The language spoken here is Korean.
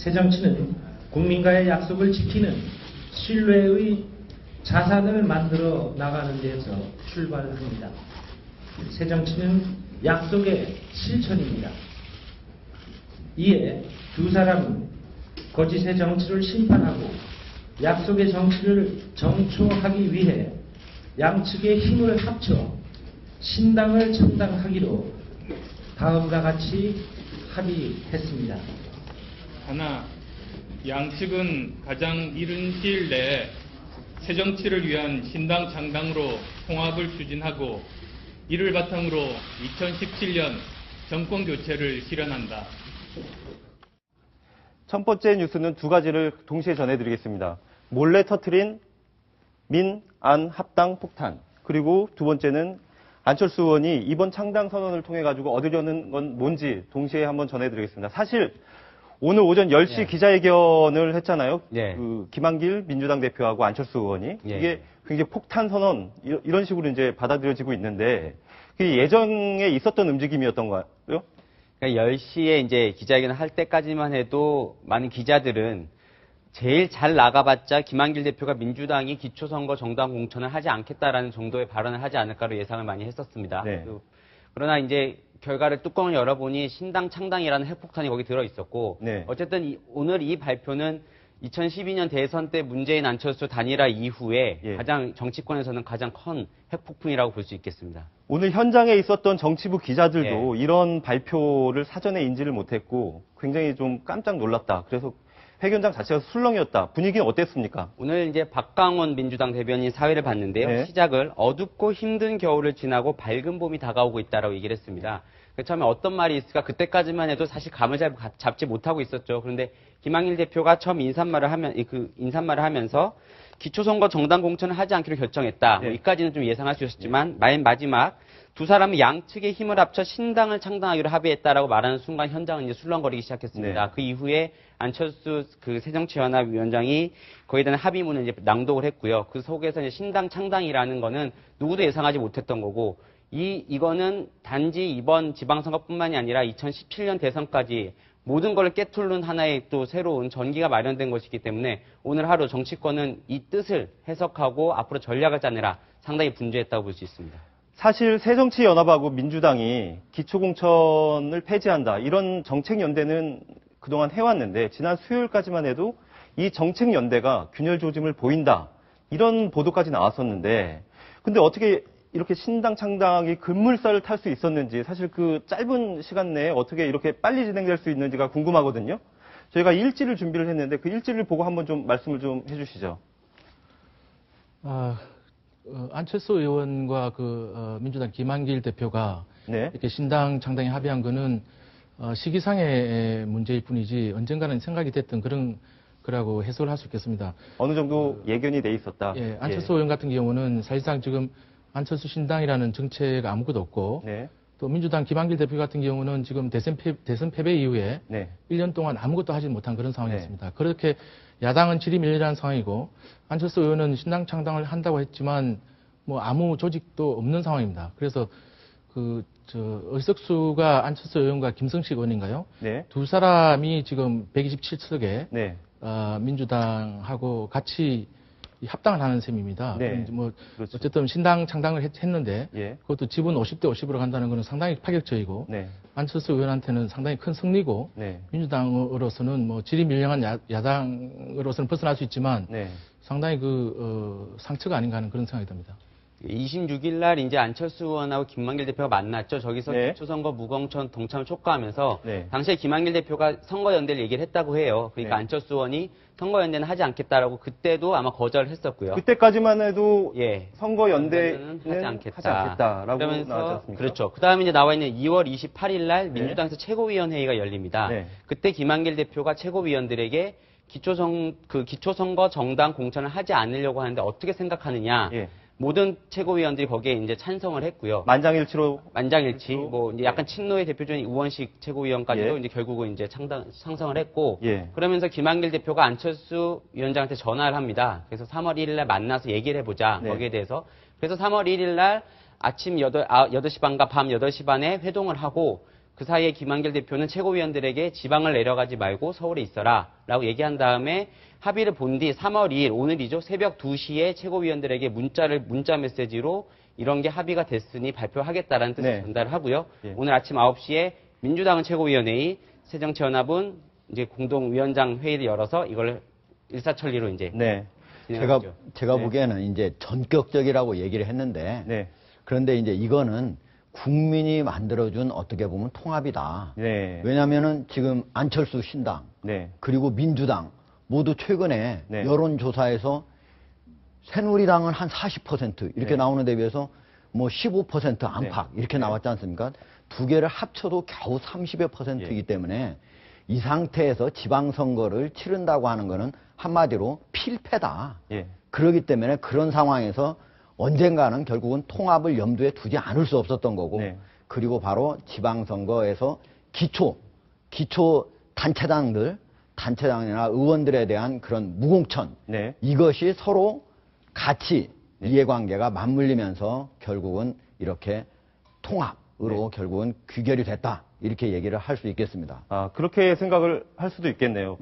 새정치는 국민과의 약속을 지키는 신뢰의 자산을 만들어 나가는 데서 출발합니다. 새정치는 약속의 실천입니다. 이에 두 사람은 거짓의 정치를 심판하고 약속의 정치를 정초하기 위해 양측의 힘을 합쳐 신당을 창당하기로 다음과 같이 합의했습니다. 하나, 양측은 가장 이른 시일 내에 새정치를 위한 신당 창당으로 통합을 추진하고 이를 바탕으로 2017년 정권 교체를 실현한다. 첫 번째 뉴스는 두 가지를 동시에 전해드리겠습니다. 몰래 터트린 민, 안 합당 폭탄. 그리고 두 번째는 안철수 의원이 이번 창당 선언을 통해 가지고 얻으려는 건 뭔지 동시에 한번 전해드리겠습니다. 사실 오늘 오전 10시 기자회견을 했잖아요. 그 김한길 민주당 대표하고 안철수 의원이. 이게 굉장히 폭탄 선언 이런 식으로 이제 받아들여지고 있는데 그게 예정에 있었던 움직임이었던가요? 그러니까 10시에 이제 기자회견을 할 때까지만 해도 많은 기자들은 제일 잘 나가봤자 김한길 대표가 민주당이 기초선거 정당 공천을 하지 않겠다라는 정도의 발언을 하지 않을까로 예상을 많이 했었습니다. 그러나 이제 결과를 뚜껑을 열어보니 신당 창당이라는 핵폭탄이 거기 들어있었고 어쨌든 오늘 이 발표는 2012년 대선 때 문재인 안철수 단일화 이후에 가장 정치권에서는 가장 큰 핵폭풍이라고 볼 수 있겠습니다. 오늘 현장에 있었던 정치부 기자들도 이런 발표를 사전에 인지를 못했고 굉장히 좀 깜짝 놀랐다. 그래서 회견장 자체가 술렁이었다. 분위기는 어땠습니까? 오늘 이제 박강원 민주당 대변인 사회를 봤는데요. 시작을 어둡고 힘든 겨울을 지나고 밝은 봄이 다가오고 있다라고 얘기를 했습니다. 처음에 어떤 말이 있을까 그때까지만 해도 사실 감을 잘 잡지 못하고 있었죠. 그런데 김한길 대표가 처음 인사말을 하면서 기초선거 정당 공천을 하지 않기로 결정했다. 이까지는 좀 예상할 수 있었지만 맨 마지막 두 사람은 양측의 힘을 합쳐 신당을 창당하기로 합의했다라고 말하는 순간 현장은 이제 술렁거리기 시작했습니다. 그 이후에 안철수 그 새정치연합 위원장이 거기에 대한 합의문을 이제 낭독을 했고요. 그 속에서 이제 신당 창당이라는 거는 누구도 예상하지 못했던 거고 이거는 단지 이번 지방선거뿐만이 아니라 2017년 대선까지 모든 걸 깨뚫는 하나의 또 새로운 전기가 마련된 것이기 때문에 오늘 하루 정치권은 이 뜻을 해석하고 앞으로 전략을 짜느라 상당히 분주했다고 볼 수 있습니다. 사실 새정치연합하고 민주당이 기초공천을 폐지한다. 이런 정책연대는 그동안 해왔는데 지난 수요일까지만 해도 이 정책연대가 균열 조짐을 보인다. 이런 보도까지 나왔었는데 근데 어떻게 이렇게 신당 창당이 급물살을 탈 수 있었는지 사실 그 짧은 시간 내에 어떻게 이렇게 빨리 진행될 수 있는지가 궁금하거든요. 저희가 일지를 준비를 했는데 그 일지를 보고 한번 좀 말씀을 좀 해주시죠. 안철수 의원과 민주당 김한길 대표가 이렇게 신당 창당에 합의한 거는 시기상의 문제일 뿐이지 언젠가는 생각이 됐던 그런 거라고 해석을 할 수 있겠습니다. 어느 정도 예견이 돼 있었다. 안철수 의원 같은 경우는 사실상 지금 안철수 신당이라는 정책 아무것도 없고 또 민주당 김한길 대표 같은 경우는 지금 대선 패배 이후에 1년 동안 아무것도 하지 못한 그런 상황이었습니다. 그렇게 야당은 질이 밀리라는 상황이고 안철수 의원은 신당 창당을 한다고 했지만 뭐 아무 조직도 없는 상황입니다. 그래서 의석수가 안철수 의원과 김성식 의원인가요? 두 사람이 지금 127석에 민주당하고 같이 합당을 하는 셈입니다. 어쨌든 신당 창당을 했는데 그것도 지분 50대 50으로 간다는 것은 상당히 파격적이고 안철수 의원한테는 상당히 큰 승리고 민주당으로서는 뭐 질이 밀려한 야당으로서는 벗어날 수 있지만 상당히 상처가 아닌가 하는 그런 생각이 듭니다. 26일 날 이제 안철수 의원하고 김만길 대표가 만났죠. 저기서 기초선거 무공천 동참을 촉구하면서 당시에 김만길 대표가 선거연대를 얘기를 했다고 해요. 그러니까 안철수 의원이 선거연대는 하지 않겠다라고 그때도 아마 거절을 했었고요. 그때까지만 해도 선거연대는 하지 않겠다라고 그러면서 나왔지 않습니까? 그렇죠. 그 다음에 이제 나와 있는 2월 28일 날 민주당에서 최고위원회의가 열립니다. 그때 김한길 대표가 최고위원들에게 기초선거 정당 공천을 하지 않으려고 하는데 어떻게 생각하느냐. 모든 최고위원들이 거기에 이제 찬성을 했고요. 만장일치. 뭐 이제 약간 친노의 대표적인 우원식 최고위원까지도 이제 결국은 이제 찬성을 했고. 그러면서 김한길 대표가 안철수 위원장한테 전화를 합니다. 그래서 3월 1일 날 만나서 얘기를 해보자. 거기에 대해서. 그래서 3월 1일 날 아침 8시 반과 밤 8시 반에 회동을 하고 그 사이에 김한길 대표는 최고위원들에게 지방을 내려가지 말고 서울에 있어라 라고 얘기한 다음에 합의를 본 뒤 3월 2일 오늘이죠. 새벽 2시에 최고위원들에게 문자 메시지로 이런 게 합의가 됐으니 발표하겠다라는 뜻을 네. 전달을 하고요. 예. 오늘 아침 9시에 민주당은 최고위원회의, 새정치연합은 이제 공동위원장 회의를 열어서 이걸 일사천리로 이제 네. 제가 보기에는 이제 전격적이라고 얘기를 했는데 네. 그런데 이제 이거는 국민이 만들어준 어떻게 보면 통합이다. 네. 왜냐하면은 지금 안철수 신당 네. 그리고 민주당 모두 최근에 네. 여론조사에서 새누리당은 한 40% 이렇게 네. 나오는 데 비해서 뭐 15% 안팎 이렇게 네. 나왔지 않습니까? 두 개를 합쳐도 겨우 30여 %이기 예. 때문에 이 상태에서 지방선거를 치른다고 하는 거는 한마디로 필패다. 예. 그렇기 때문에 그런 상황에서 언젠가는 결국은 통합을 염두에 두지 않을 수 없었던 거고 네. 그리고 바로 지방선거에서 기초 단체장이나 의원들에 대한 그런 무공천 네. 이것이 서로 같이 이해관계가 맞물리면서 결국은 이렇게 통합으로 결국은 귀결이 됐다 이렇게 얘기를 할 수 있겠습니다. 아, 그렇게 생각을 할 수도 있겠네요.